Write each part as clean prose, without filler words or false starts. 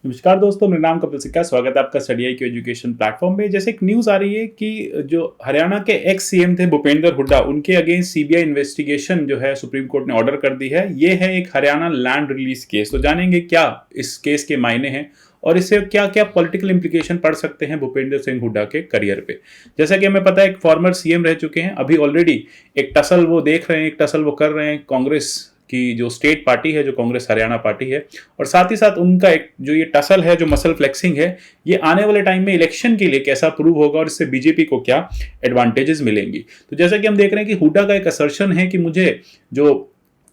नमस्कार दोस्तों, मेरा नाम कपिल सिक्का। स्वागत है आपका study I Q education platform पे। जैसे एक न्यूज़ आ रही है कि जो हरियाणा के एक्स सीएम थे भूपेंद्र हुड्डा, उनके अगेंस्ट सीबीआई इन्वेस्टिगेशन जो है सुप्रीम कोर्ट ने ऑर्डर कर दी है। ये है एक हरियाणा लैंड रिलीज केस। तो जानेंगे क्या इस केस के मायने हैं और इससे क्या क्या पॉलिटिकल इंप्लीकेशन पड़ सकते हैं भूपेंद्र सिंह हुड्डा के करियर पे। जैसा कि हमें पता है, एक फॉर्मर सीएम रह चुके हैं, अभी ऑलरेडी एक टसल वो देख रहे हैं, एक टसल वो कर रहे हैं कांग्रेस की जो स्टेट पार्टी है, जो कांग्रेस हरियाणा पार्टी है। और साथ ही साथ उनका एक जो ये टसल है, जो मसल फ्लेक्सिंग है, ये आने वाले टाइम में इलेक्शन के लिए कैसा प्रूव होगा और इससे बीजेपी को क्या एडवांटेजेस मिलेंगी। तो जैसा कि हम देख रहे हैं कि हुड्डा का एक असर्शन है कि मुझे जो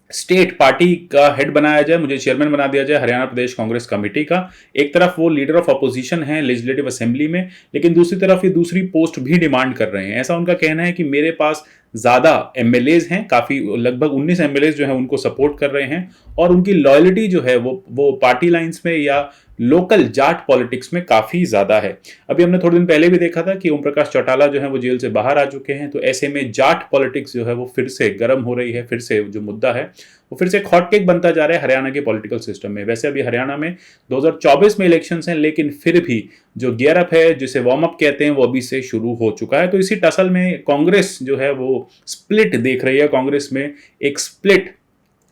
स्टेट पार्टी का हेड बनाया जाए, मुझे चेयरमैन बना दिया जाए हरियाणा प्रदेश कांग्रेस कमेटी का। एक तरफ वो लीडर ऑफ अपोजिशन है लेजिस्लेटिव असेंबली में, लेकिन दूसरी तरफ ये दूसरी पोस्ट भी डिमांड कर रहे हैं। ऐसा उनका कहना है कि मेरे पास ज्यादा एमएलएज हैं, काफी लगभग 19 एमएलएज जो है उनको सपोर्ट कर रहे हैं और उनकी लॉयल्टी जो है वो पार्टी लाइंस में या लोकल जाट पॉलिटिक्स में काफी ज्यादा है। अभी हमने थोड़े दिन पहले भी देखा था कि ओम प्रकाश चौटाला जो है वो जेल से बाहर आ चुके हैं। तो ऐसे में जाट पॉलिटिक्स जो है वो फिर से गर्म हो रही है, फिर से जो मुद्दा है वो फिर से एक हॉट केक बनता जा रहा है हरियाणा के पॉलिटिकल सिस्टम में। वैसे अभी हरियाणा में 2024 में इलेक्शंस हैं, लेकिन फिर भी जो गियर अप है, जिसे वार्म अप कहते हैं, वो अभी से शुरू हो चुका है। तो इसी टसल में कांग्रेस जो है वो स्प्लिट देख रही है। कांग्रेस में एक स्प्लिट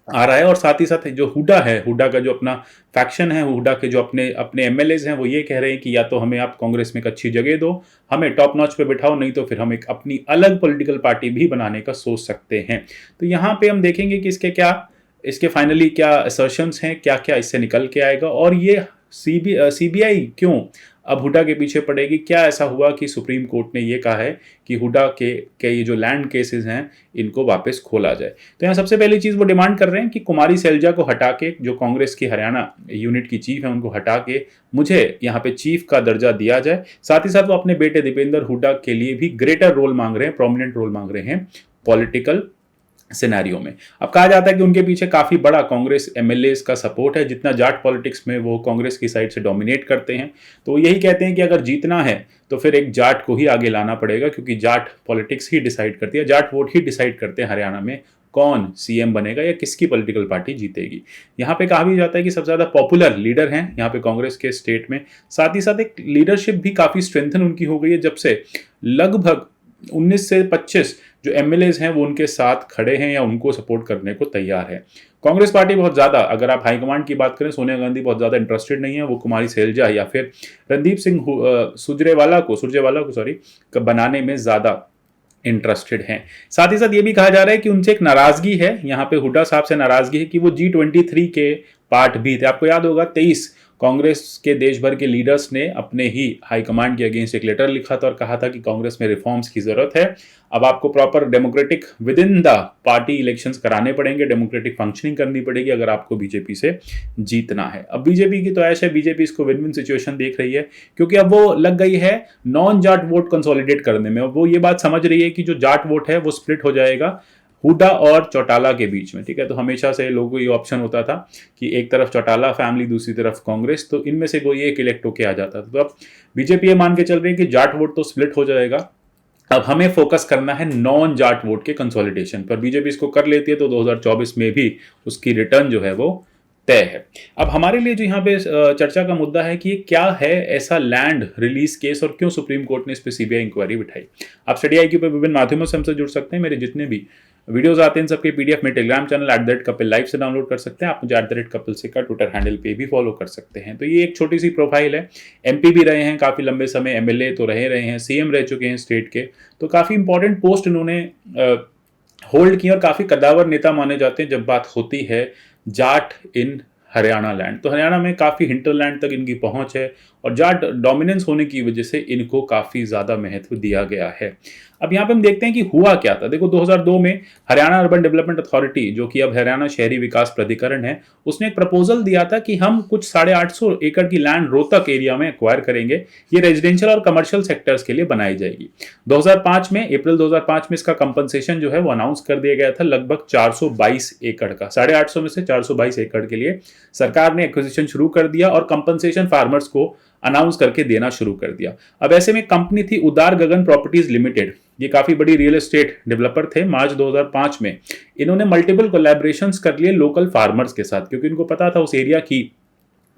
आ रहा है और साथ ही साथ जो हुड्डा है, हुड्डा का जो अपना फैक्शन है, हुड्डा के जो अपने अपने एमएलएज हैं, वो ये कह रहे हैं कि या तो हमें आप कांग्रेस में एक अच्छी जगह दो, हमें टॉप नॉच पे बिठाओ, नहीं तो फिर हम एक अपनी अलग पॉलिटिकल पार्टी भी बनाने का सोच सकते हैं। तो यहाँ पे हम देखेंगे कि इसके फाइनली क्या असर्शंस हैं, क्या क्या इससे निकल के आएगा और ये सीबीआई क्यों अब हुड्डा के पीछे पड़ेगी। क्या ऐसा हुआ कि सुप्रीम कोर्ट ने ये कहा है कि हुड्डा के ये जो लैंड केसेस हैं इनको वापस खोला जाए। तो यहाँ सबसे पहली चीज वो डिमांड कर रहे हैं कि कुमारी सैलजा को हटा के, जो कांग्रेस की हरियाणा यूनिट की चीफ है, उनको हटा के मुझे यहाँ पे चीफ का दर्जा दिया जाए। साथ ही साथ वो अपने बेटे दीपेंद्र हुड्डा के लिए भी ग्रेटर रोल मांग रहे हैं, प्रोमिनेंट रोल मांग रहे हैं पॉलिटिकल सिनेरियो में। अब कहा जाता है कि उनके पीछे काफी बड़ा कांग्रेस एमएलए का सपोर्ट है, जितना जाट पॉलिटिक्स में वो कांग्रेस की साइड से डोमिनेट करते हैं। तो यही कहते हैं कि अगर जीतना है तो फिर एक जाट को ही आगे लाना पड़ेगा, क्योंकि जाट पॉलिटिक्स ही डिसाइड करती है, जाट वोट ही डिसाइड करते हैं हरियाणा में कौन सीएम बनेगा या किसकी पॉलिटिकल पार्टी जीतेगी। यहाँ पे कहा भी जाता है कि सबसे ज्यादा पॉपुलर लीडर हैं यहाँ पे कांग्रेस के स्टेट में। साथ ही साथ एक लीडरशिप भी काफी स्ट्रेंथन उनकी हो गई है, जब से लगभग 19 से 25 जो एमएलएज हैं वो उनके साथ खड़े हैं या उनको सपोर्ट करने को तैयार है। कांग्रेस पार्टी बहुत ज्यादा, अगर आप हाईकमांड की बात करें, सोनिया गांधी बहुत ज्यादा इंटरेस्टेड नहीं है, वो कुमारी सैलजा या फिर रणदीप सिंह सुरजेवाला को बनाने में ज्यादा इंटरेस्टेड हैं। साथ ही साथ ये भी कहा जा रहा है कि उनसे एक नाराजगी है, यहाँ पे हुड्डा साहब से नाराजगी है कि वो G23 के पार्ट भी थे। आपको याद होगा 23 कांग्रेस के देश भर के लीडर्स ने अपने ही हाईकमांड के अगेंस्ट एक लेटर लिखा था और कहा था कि कांग्रेस में रिफॉर्म्स की जरूरत है। अब आपको proper democratic with in the party elections कराने पड़ेंगे, डेमोक्रेटिक फंक्शनिंग करनी पड़ेगी अगर आपको बीजेपी से जीतना है। अब बीजेपी की तो ऐसा है, बीजेपी इसको विन विन सिचुएशन देख रही है, क्योंकि अब वो लग गई है नॉन जाट वोट कंसोलिडेट करने में। वो ये बात समझ रही है कि जो जाट वोट है वो स्प्लिट हो जाएगा हुड्डा और चौटाला के बीच में। ठीक है, तो हमेशा से लोगों को ये ऑप्शन होता था कि एक तरफ चौटाला फैमिली, दूसरी तरफ कांग्रेस, तो इनमें से कोई एक इलेक्ट होके आ जाता था। तो अब बीजेपी ये मान के चल रही है कि जाट वोट तो स्प्लिट हो जाएगा, अब हमें फोकस करना है नॉन जाट वोट के कंसोलिडेशन पर। बीजेपी इसको कर लेती है तो 2024 में भी उसकी रिटर्न जो है वो तय है। अब हमारे लिए जो यहाँ पे चर्चा का मुद्दा है कि ये क्या है ऐसा लैंड रिलीज केस और क्यों सुप्रीम कोर्ट ने इस पे सीबीआई इंक्वायरी बिठाई। आप स्टडी IQ पे विभिन्न माध्यमों से हमसे जुड़ सकते हैं। मेरे जितने भी वीडियोस आते हैं सबके पीडीएफ में टेलीग्राम चैनल @कपिल लाइव से डाउनलोड कर सकते हैं। आप मुझे @कपिल सिक्का ट्विटर हैंडल पे भी फॉलो कर सकते हैं। तो ये एक छोटी सी प्रोफाइल है। एमपी भी रहे हैं काफी लंबे समय, एमएलए तो रहे हैं, सीएम रह चुके हैं स्टेट के, तो काफी इंपॉर्टेंट पोस्ट इन्होंने होल्ड की और काफी कद्दावर नेता माने जाते हैं जब बात होती है जाट इन हरियाणा लैंड। तो हरियाणा में काफी हिंटरलैंड तक इनकी पहुंच है और जाट डोमिनेंस होने की वजह से इनको काफी ज्यादा महत्व दिया गया है। अब यहाँ पे हम देखते हैं कि हुआ क्या था। देखो 2002 में हरियाणा अर्बन डेवलपमेंट अथॉरिटी, जो कि अब हरियाणा शहरी विकास प्राधिकरण है, उसने एक प्रपोजल दिया था कि हम कुछ 850 एकड़ की लैंड रोहतक एरिया में एक्वायर करेंगे, ये रेजिडेंशियल और कमर्शियल सेक्टर्स के लिए बनाई जाएगी। 2005 में, अप्रैल 2005 में इसका कंपनसेशन जो है वो अनाउंस कर दिया गया था, लगभग 422 एकड़ का। 850 में से 422 एकड़ के लिए सरकार ने एक्विजिशन शुरू कर दिया और कंपनसेशन फार्मर्स को अनाउंस करके देना शुरू कर दिया। अब ऐसे में कंपनी थी उदार गगन प्रॉपर्टीज लिमिटेड, ये काफी बड़ी रियल एस्टेट डेवलपर थे। मार्च 2005 में इन्होंने मल्टीपल कोलैबोरेशंस कर लिए लोकल फार्मर्स के साथ, क्योंकि इनको पता था उस एरिया की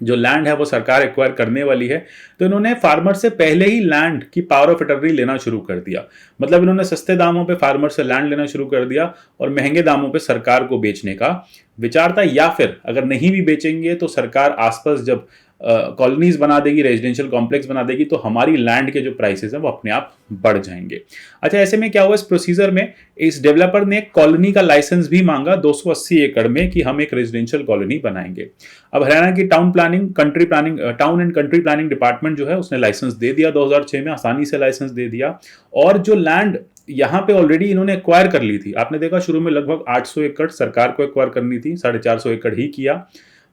जो लैंड है वो सरकार एक्वायर करने वाली है, तो इन्होंने फार्मर से पहले ही लैंड की पावर ऑफ अटर्नी लेना शुरू कर दिया। मतलब इन्होंने सस्ते दामों पे फार्मर से लैंड लेना शुरू कर दिया और महंगे दामों पे सरकार को बेचने का विचार था, या फिर अगर नहीं भी बेचेंगे तो सरकार आसपास जब कॉलोनीज बना देगी, रेजिडेंशियल कॉम्प्लेक्स बना देगी, तो हमारी लैंड के जो प्राइसेस हैं वो अपने आप बढ़ जाएंगे। अच्छा, ऐसे में क्या हुआ इस प्रोसीजर में, इस डेवलपर ने कॉलोनी का लाइसेंस भी मांगा 280 एकड़ में कि हम एक रेजिडेंशियल कॉलोनी बनाएंगे। अब हरियाणा की town and country planning department जो है उसने लाइसेंस दे दिया 2006 में, आसानी से लाइसेंस दे दिया। और जो लैंड यहाँ पे ऑलरेडी इन्होंने एक्वायर कर ली थी, आपने देखा शुरू में लगभग 800 एकड़ सरकार को एक्वायर करनी थी, 450 एकड़ ही किया।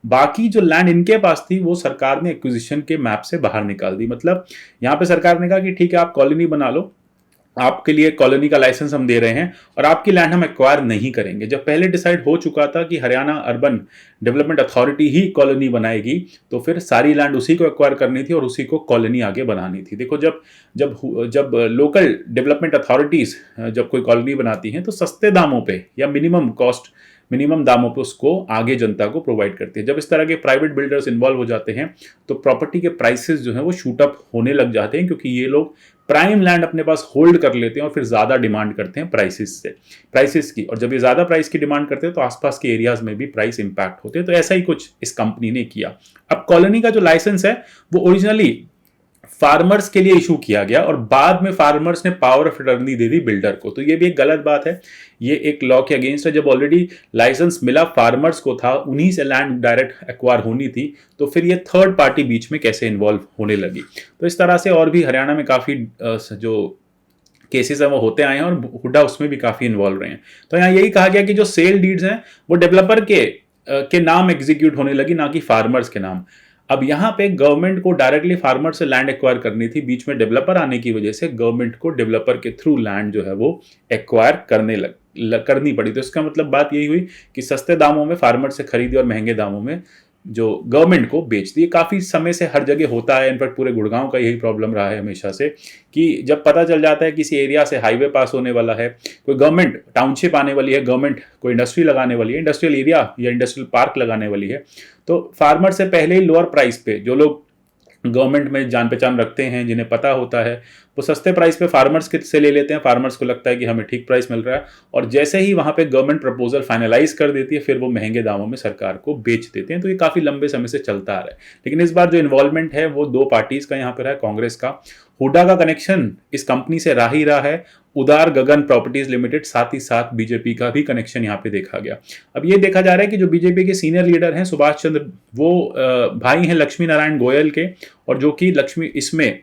बाकी जो लैंड इनके पास थी वो सरकार ने एक्विजिशन के मैप से बाहर निकाल दी। मतलब यहाँ पे सरकार ने कहा कि ठीक है, आप कॉलोनी बना लो, आपके लिए कॉलोनी का लाइसेंस हम दे रहे हैं और आपकी लैंड हम एक्वायर नहीं करेंगे। जब पहले डिसाइड हो चुका था कि हरियाणा अर्बन डेवलपमेंट अथॉरिटी ही कॉलोनी बनाएगी, तो फिर सारी लैंड उसी को एक्वायर करनी थी और उसी को कॉलोनी आगे बनानी थी। देखो, जब जब जब लोकल डेवलपमेंट अथॉरिटीज जब कोई कॉलोनी बनाती हैं तो सस्ते दामों पे या मिनिमम दामों पे उसको आगे जनता को प्रोवाइड करती है। जब इस तरह के प्राइवेट बिल्डर्स इन्वॉल्व हो जाते हैं तो प्रॉपर्टी के प्राइसेस जो है वो शूट अप होने लग जाते हैं, क्योंकि ये लोग प्राइम लैंड अपने पास होल्ड कर लेते हैं और फिर ज्यादा डिमांड करते हैं प्राइसेस की। और जब ये ज्यादा प्राइस की डिमांड करते हैं तो आसपास के एरियाज में भी प्राइस इंपैक्ट होते हैं। तो ऐसा ही कुछ इस कंपनी ने किया। अब कॉलोनी का जो लाइसेंस है वो ओरिजिनली फार्मर्स के लिए इशू किया गया और बाद में फार्मर्स ने power of attorney they the builder को। तो ये भी एक गलत बात है, ये एक लॉ के अगेंस्ट है। जब ऑलरेडी लाइसेंस मिला फार्मर्स को था, उन्हीं से लैंड डायरेक्ट एक्वायर होनी थी, तो फिर ये थर्ड पार्टी बीच में कैसे इन्वॉल्व होने लगी। तो इस तरह से और भी हरियाणा में काफ़ी जो केसेस हैं वो होते आए हैं और हुड्डा उसमें भी काफ़ी इन्वॉल्व रहे हैं। तो यहाँ यही कहा गया कि जो सेल डीड्स हैं वो डेवलपर के नाम एग्जीक्यूट होने लगी, ना कि फार्मर्स के नाम। अब यहाँ पे गवर्नमेंट को डायरेक्टली फार्मर से लैंड एक्वायर करनी थी, बीच में डेवलपर आने की वजह से गवर्नमेंट को डेवलपर के थ्रू लैंड जो है वो एक्वायर करनी पड़ी। तो इसका मतलब बात यही हुई कि सस्ते दामों में फार्मर से खरीदी और महंगे दामों में जो गवर्नमेंट को बेच दी। काफ़ी समय से हर जगह होता है, इनफैक्ट पूरे गुड़गांव का यही प्रॉब्लम रहा है हमेशा से, कि जब पता चल जाता है किसी एरिया से हाईवे पास होने वाला है, कोई गवर्नमेंट टाउनशिप आने वाली है, गवर्नमेंट कोई इंडस्ट्री लगाने वाली है, इंडस्ट्रियल एरिया या इंडस्ट्रियल पार्क लगाने वाली है, तो फार्मर से पहले ही लोअर प्राइस पे जो लोग गवर्नमेंट में जान पहचान रखते हैं, जिन्हें पता होता है, वो सस्ते प्राइस पे फार्मर्स से ले लेते हैं। फार्मर्स को लगता है कि हमें ठीक प्राइस मिल रहा है और जैसे ही वहाँ पे गवर्नमेंट प्रपोजल फाइनलाइज कर देती है फिर वो महंगे दामों में सरकार को बेच देते हैं। तो ये काफ़ी लंबे समय से चलता आ रहा है। लेकिन इस बार जो इन्वॉल्वमेंट है वो दो पार्टीज का यहाँ पर है, कांग्रेस का। हुड्डा का कनेक्शन इस कंपनी से रह ही रहा है, उदार गगन प्रॉपर्टीज लिमिटेड, साथ ही साथ बीजेपी का भी कनेक्शन यहाँ पे देखा गया। अब ये देखा जा रहा है कि जो बीजेपी के सीनियर लीडर हैं सुभाष चंद्र, वो भाई हैं लक्ष्मी नारायण गोयल के, और जो कि इसमें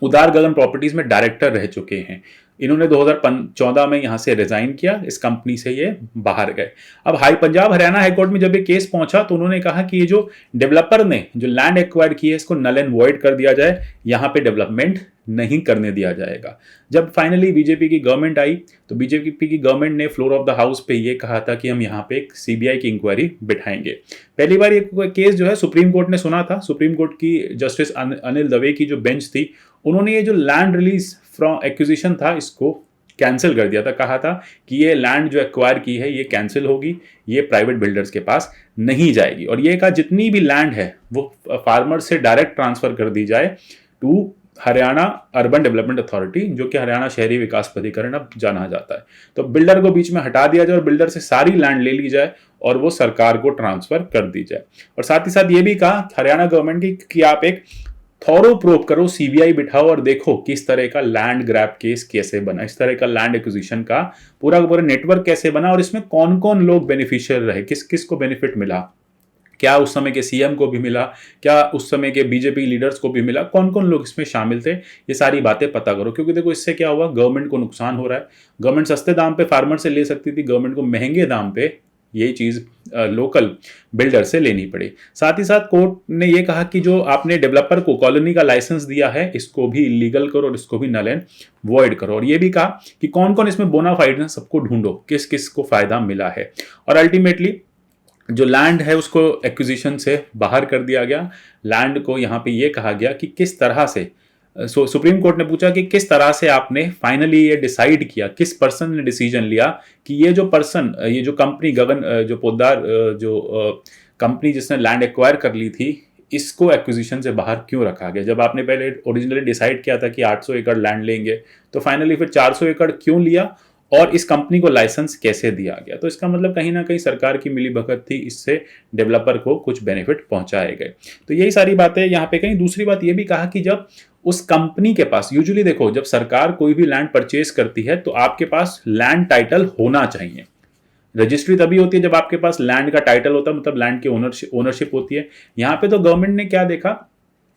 उदार गगन प्रॉपर्टीज में डायरेक्टर रह चुके हैं। इन्होंने 2014 में यहां से रिजाइन किया, इस कंपनी से ये बाहर गए। अब पंजाब हरियाणा हाईकोर्ट में जब ये केस पहुंचा तो उन्होंने कहा कि ये जो डेवलपर ने जो लैंड एक्वायर की है इसको नल एंड वॉइड कर दिया जाए, यहां पे डेवलपमेंट नहीं करने दिया जाएगा। जब फाइनली बीजेपी की गवर्नमेंट आई तो बीजेपी की गवर्नमेंट ने फ्लोर ऑफ द हाउस पे ये कहा था कि हम यहाँ पे एक सीबीआई की इंक्वायरी बिठाएंगे। पहली बार ये केस जो है सुप्रीम कोर्ट ने सुना था। सुप्रीम कोर्ट की जस्टिस अनिल दवे की जो बेंच थी, उन्होंने ये जो लैंड रिलीज फ्रॉम एक्विजिशन था इसको कैंसिल कर दिया था। कहा था कि ये लैंड जो एक्वायर की है ये कैंसिल होगी, ये प्राइवेट बिल्डर्स के पास नहीं जाएगी। और ये कहा जितनी भी लैंड है वो फार्मर से डायरेक्ट ट्रांसफर कर दी जाए to Haryana urban development authority, जो कि हरियाणा शहरी विकास प्राधिकरण अब जाना जाता है। तो बिल्डर को बीच में हटा दिया जाए और बिल्डर से सारी लैंड ले ली जाए और वो सरकार को ट्रांसफर कर दी जाए। और साथ ही साथ ये भी कहा हरियाणा गवर्नमेंट की कि आप एक थॉरो प्रोब करो, सीबीआई बिठाओ और देखो किस तरह का लैंड ग्रैब केस कैसे बना, इस तरह का लैंड एक्विजिशन का पूरा नेटवर्क कैसे बना और इसमें कौन कौन लोग बेनिफिशियल रहे, किस किस को बेनिफिट मिला, क्या उस समय के सीएम को भी मिला, क्या उस समय के बीजेपी लीडर्स को भी मिला, कौन कौन लोग इसमें शामिल थे, ये सारी बातें पता करो। क्योंकि देखो इससे क्या हुआ, गवर्नमेंट को नुकसान हो रहा है। गवर्नमेंट सस्ते दाम पे फार्मर से ले सकती थी, गवर्नमेंट को महंगे दाम पे यही चीज लोकल बिल्डर से लेनी पड़ी। साथ ही साथ कोर्ट ने यह कहा कि जो आपने डेवलपर को कॉलोनी का लाइसेंस दिया है इसको भी इलीगल करो और इसको भी नल एंड वॉइड करो। और यह भी कहा कि कौन कौन इसमें बोनाफाइड है सबको ढूंढो, किस किस को फायदा मिला है। और अल्टीमेटली जो लैंड है उसको एक्विजिशन से बाहर कर दिया गया। लैंड को यहाँ पे ये कहा गया कि किस तरह से सुप्रीम कोर्ट ने पूछा कि किस तरह से आपने फाइनली ये डिसाइड किया, किस पर्सन ने डिसीजन लिया कि ये जो पर्सन, ये जो कंपनी गगन जो पोद्दार जो कंपनी जिसने लैंड एक्वायर कर ली थी, इसको एक्विजिशन से बाहर क्यों रखा गया? जब आपने पहले ओरिजिनली डिसाइड किया था कि 800 एकड़ लैंड लेंगे, तो फाइनली फिर 400 एकड़ क्यों लिया और इस कंपनी को लाइसेंस कैसे दिया गया? तो इसका मतलब कहीं ना कहीं सरकार की मिलीभगत थी, इससे डेवलपर को कुछ बेनिफिट पहुंचाए गए। तो यही सारी बातें यहाँ पे कहीं। दूसरी बात ये भी कहा कि जब उस कंपनी के पास, यूजुअली देखो जब सरकार कोई भी लैंड परचेज करती है तो आपके पास लैंड टाइटल होना चाहिए। रजिस्ट्री तभी होती है जब आपके पास लैंड का टाइटल होता है, मतलब लैंड की ओनरशिप होती है। यहाँ पे तो गवर्नमेंट ने क्या देखा,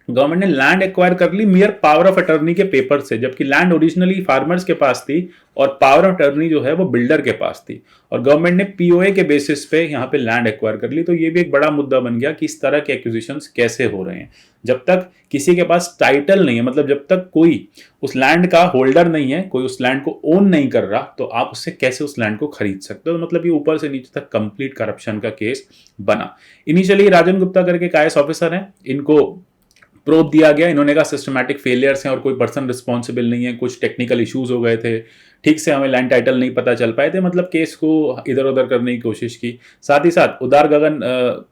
गवर्नमेंट ने लैंड एक्वायर कर ली मियर पावर ऑफ अटर्नी के पेपर से, जबकि लैंड ओरिजिनली फार्मर्स के पास थी और पावर ऑफ अटर्नी जो है वो बिल्डर के पास थी, और गवर्नमेंट ने पीओए के बेसिस पे यहाँ पे लैंड एक्वायर कर ली। तो ये भी एक बड़ा मुद्दा बन गया कि इस तरह के एक्विजिशंस कैसे हो रहे हैं। जब तक किसी के पास टाइटल नहीं है, मतलब जब तक कोई उस लैंड का होल्डर नहीं है, कोई उस लैंड को ओन नहीं कर रहा, तो आप उससे कैसे उस लैंड को खरीद सकते हो? तो मतलब ये ऊपर से नीचे तक कंप्लीट करप्शन का केस बना। इनिशियली राजन गुप्ता करके एक IAS ऑफिसर है, इनको प्रोब दिया गया। इन्होंने कहा सिस्टमैटिक फेलियर्स हैं और कोई पर्सन रिस्पॉन्सिबल नहीं है, कुछ टेक्निकल इश्यूज हो गए थे, ठीक से हमें लैंड टाइटल नहीं पता चल पाए थे, मतलब केस को इधर उधर करने की कोशिश की। साथ ही साथ उदार गगन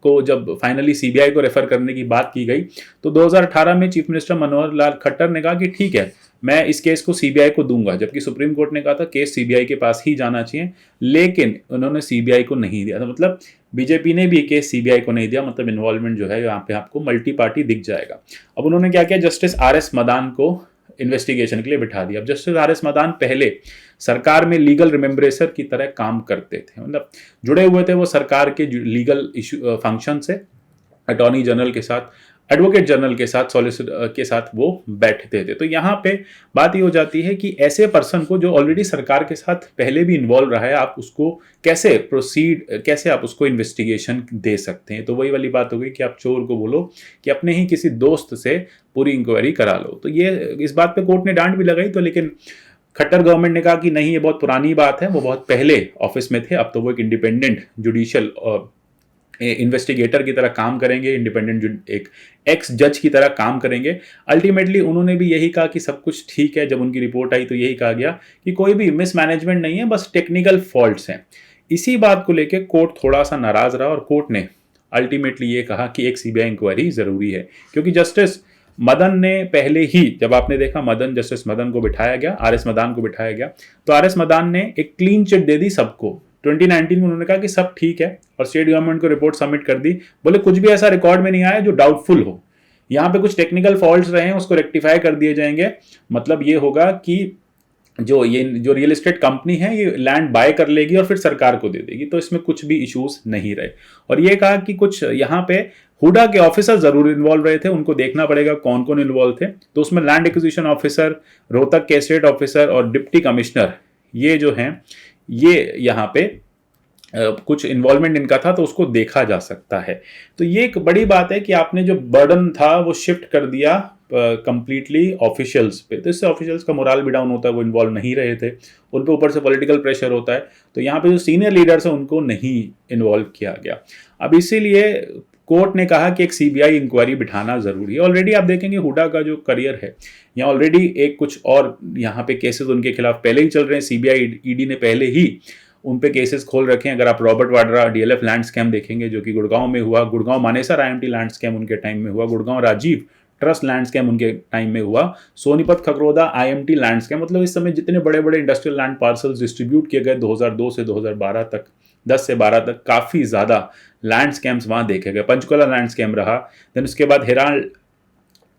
को जब फाइनली सीबीआई को रेफर करने की बात की गई, तो 2018 में चीफ मिनिस्टर मनोहर लाल खट्टर ने कहा कि ठीक है, मैं इस केस को सीबीआई को दूंगा, जबकि सुप्रीम कोर्ट ने कहा था केस सीबीआई के पास ही जाना चाहिए, लेकिन उन्होंने सीबीआई को नहीं दिया था। मतलब बीजेपी ने भी केस सीबीआई को नहीं दिया, मतलब इन्वॉल्वमेंट जो है यहाँ पे आपको मल्टी पार्टी दिख जाएगा। अब उन्होंने क्या किया, जस्टिस RS मदान को इन्वेस्टिगेशन के लिए बिठा दिया। अब जस्टिस RS मदान पहले सरकार में लीगल रिमेम्बरेसर की तरह काम करते थे, मतलब जुड़े हुए थे वो सरकार के लीगल इशू फंक्शन से, अटॉर्नी जनरल के साथ, एडवोकेट जनरल के साथ, सॉलिसिटर के साथ वो बैठते थे। तो यहाँ पे बात ये हो जाती है कि ऐसे पर्सन को जो ऑलरेडी सरकार के साथ पहले भी इन्वॉल्व रहा है, आप उसको कैसे प्रोसीड, कैसे आप उसको इन्वेस्टिगेशन दे सकते हैं? तो वही वाली बात हो गई कि आप चोर को बोलो कि अपने ही किसी दोस्त से पूरी इंक्वायरी करा लो। तो ये इस बात पे कोर्ट ने डांट भी लगाई, तो लेकिन खट्टर गवर्नमेंट ने कहा कि नहीं, ये बहुत पुरानी बात है, वो बहुत पहले ऑफिस में थे, अब तो वो एक इंडिपेंडेंट जुडिशियल इन्वेस्टिगेटर की तरह काम करेंगे, इंडिपेंडेंट एक एक्स जज की तरह काम करेंगे। अल्टीमेटली उन्होंने भी यही कहा कि सब कुछ ठीक है। जब उनकी रिपोर्ट आई तो यही कहा गया कि कोई भी मिसमैनेजमेंट नहीं है, बस टेक्निकल फॉल्ट्स हैं। इसी बात को लेकर कोर्ट थोड़ा सा नाराज रहा और कोर्ट ने अल्टीमेटली ये कहा कि एक सीबीआई इंक्वायरी जरूरी है, क्योंकि जस्टिस मदन ने पहले ही, जब आपने देखा जस्टिस मदन को बिठाया गया, RS मदान को बिठाया गया, तो RS मदान ने एक क्लीन चिट दे दी सबको। 2019 में उन्होंने कहा कि सब ठीक है और स्टेट गवर्नमेंट को रिपोर्ट सबमिट कर दी। बोले कुछ भी ऐसा रिकॉर्ड में नहीं आया जो डाउटफुल हो, यहाँ पे कुछ टेक्निकल फॉल्ट्स रहे हैं उसको रेक्टिफाई कर दिए जाएंगे। मतलब ये होगा कि जो रियल एस्टेट कंपनी है ये लैंड बाय कर लेगी और फिर सरकार को दे देगी, तो इसमें कुछ भी इश्यूज नहीं रहे। और ये कहा कि कुछ यहाँ पे हुडा के ऑफिसर जरूर इन्वॉल्व रहे थे, उनको देखना पड़ेगा कौन कौन इन्वॉल्व थे। तो उसमें लैंड एक्विजिशन ऑफिसर, रोहतक के स्टेट ऑफिसर और डिप्टी कमिश्नर, ये जो हैं ये यहाँ पे कुछ इन्वॉल्वमेंट इनका था, तो उसको देखा जा सकता है। तो ये एक बड़ी बात है कि आपने जो बर्डन था वो शिफ्ट कर दिया कंप्लीटली ऑफिशियल्स पे, तो इससे ऑफिशियल्स का मोरल भी डाउन होता है, वो इन्वॉल्व नहीं रहे थे, उन पे ऊपर से पॉलिटिकल प्रेशर होता है, तो यहाँ पे जो सीनियर लीडर्स हैं उनको नहीं इन्वॉल्व किया गया। अब इसीलिए कोर्ट ने कहा कि एक सीबीआई इंक्वायरी बिठाना जरूरी है। ऑलरेडी आप देखेंगे हुडा का जो करियर है, यहाँ ऑलरेडी एक कुछ और यहाँ पे केसेस उनके खिलाफ पहले ही चल रहे हैं। सीबीआई ईडी ने पहले ही उन पे केसेस खोल रखे हैं। अगर आप Robert Vadra DLF land scam देखेंगे जो कि गुड़गांव में हुआ, Gurgaon Manesar IMT land scam उनके टाइम में हुआ, Gurgaon Rajiv trust land scam उनके टाइम में हुआ, Sonipat Kharkhoda IMT land scam, मतलब इस समय जितने बड़े बड़े इंडस्ट्रियल लैंड पार्सल्स डिस्ट्रीब्यूट किए गए 2002 से 2012 तक, 10 से 12 तक, काफ़ी ज़्यादा लैंड स्कैम्स वहाँ देखे गए। पंचकुला लैंड स्कैम रहा, देन उसके बाद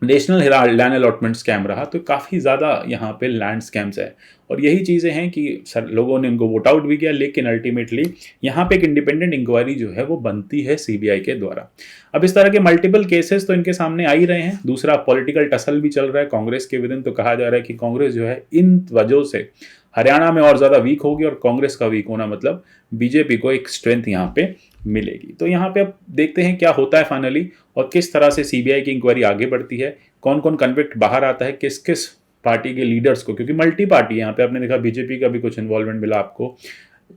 national Herald land allotment scam रहा, तो काफ़ी ज़्यादा यहाँ पे लैंड स्कैम्स है। और यही चीज़ें हैं कि सर लोगों ने उनको वोट आउट भी किया, लेकिन अल्टीमेटली यहाँ पे एक इंडिपेंडेंट इंक्वायरी जो है वो बनती है सीबीआई के द्वारा। अब इस तरह के मल्टीपल केसेस तो इनके सामने आ ही रहे हैं। दूसरा पॉलिटिकल टसल भी चल रहा है कांग्रेस के विदिन, तो कहा जा रहा है कि कांग्रेस जो है इन वजहों से हरियाणा में और ज़्यादा वीक होगी, और कांग्रेस का वीक होना मतलब बीजेपी को एक स्ट्रेंथ यहाँ पे मिलेगी। तो यहाँ पे अब देखते हैं क्या होता है फाइनली, और किस तरह से सीबीआई की इंक्वायरी आगे बढ़ती है, कौन कौन कन्विक्ट बाहर आता है, किस किस पार्टी के लीडर्स को, क्योंकि मल्टी पार्टी यहाँ पे आपने देखा बीजेपी का भी कुछ इन्वॉल्वमेंट मिला आपको,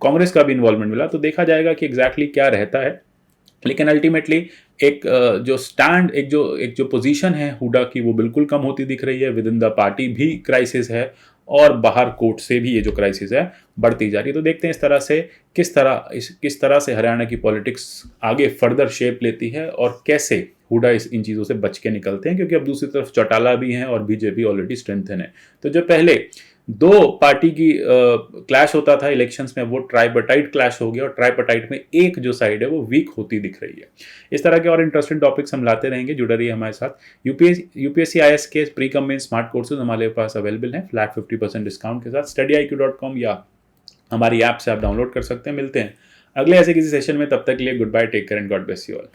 कांग्रेस का भी इन्वॉल्वमेंट मिला, तो देखा जाएगा कि एग्जैक्टली क्या रहता है। लेकिन अल्टीमेटली एक जो स्टैंड, एक जो पोजीशन है हुडा की, वो बिल्कुल कम होती दिख रही है। विद इन द पार्टी भी क्राइसिस है, और बाहर कोर्ट से भी ये जो क्राइसिस है बढ़ती जा रही है। तो देखते हैं इस तरह से किस तरह से हरियाणा की पॉलिटिक्स आगे फर्दर शेप लेती है और कैसे हुडा इन चीज़ों से बच के निकलते हैं, क्योंकि अब दूसरी तरफ चौटाला भी हैं और बीजेपी ऑलरेडी स्ट्रेंथन है। तो जो पहले दो पार्टी की क्लैश होता था इलेक्शंस में, वो ट्राइपार्टाइट क्लैश हो गया और ट्राइपार्टाइट में एक जो साइड है वो वीक होती दिख रही है। इस तरह के और इंटरेस्टिंग टॉपिक्स हम लाते रहेंगे, जुड़े रहिए हमारे साथ। यूपीएससी आईएएस के प्री कम मेन स्मार्ट कोर्सेज हमारे पास अवेलेबल हैं फ्लैट 50% डिस्काउंट के साथ। studyIQ.com या हमारी ऐप से आप डाउनलोड कर सकते हैं। मिलते हैं अगले ऐसे किसी सेशन में, तब तक के लिए good bye, take care and God bless you all.